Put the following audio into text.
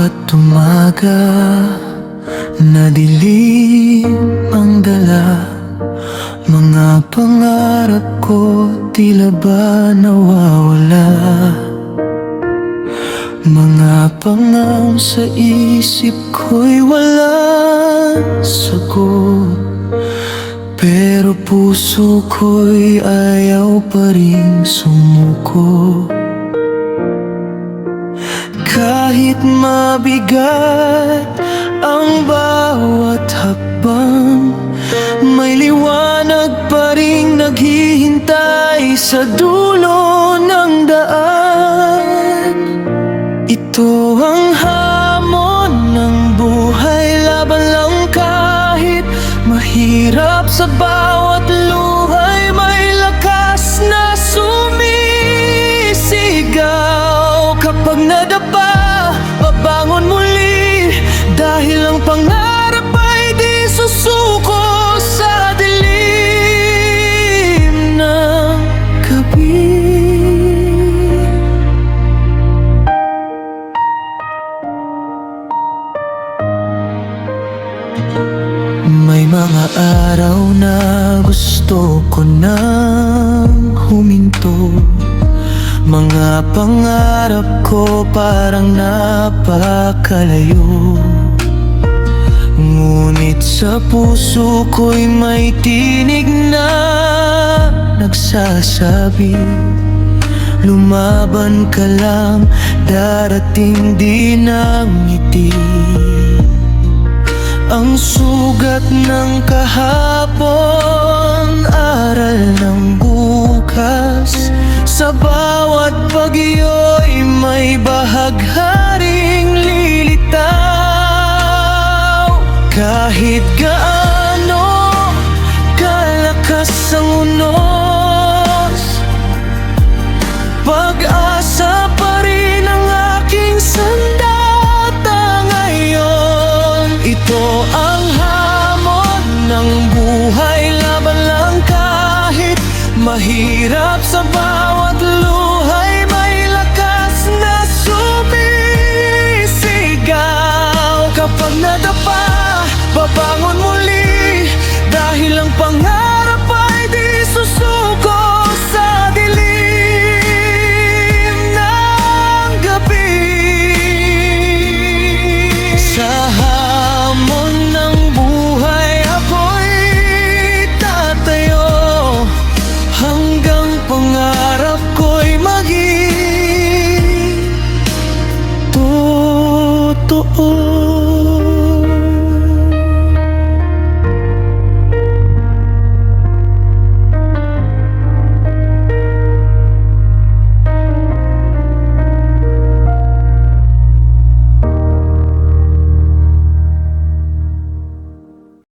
Bawat umaga na dilim ang dala, mga pangarap ko tila ba nawawala. Mga pangam sa isip ko'y walang sagot, pero puso ko'y ayaw pa rin sumuko. Kahit mabigat ang bawat hakbang, may liwanag pa ring naghihintay sa dulo ng daan. Ito ang hamon ng buhay, laban lang kahit mahirap. Sa bawat luhay may lakas na sumisigaw. Kapag nadapa, babangon muli, dahil ang pangarap ay di susuko sa dilim ng gabi. May mga araw na gusto ko nang huminto, mga pangarap ko parang napakalayo. Ngunit sa puso ko'y may tinig na nagsasabi, lumaban ka lang, darating din ang ngiti. Ang sugat ng kahapon, aral ng bukas. Sa bawat bagyo'y may bahagharing lilitaw. Kahit gaano kalakas ang unos, pag-asa pa rin ang aking sandata ngayon. Ito ang hamon ng buhay, laban lang kahit mahirap. Sa bawat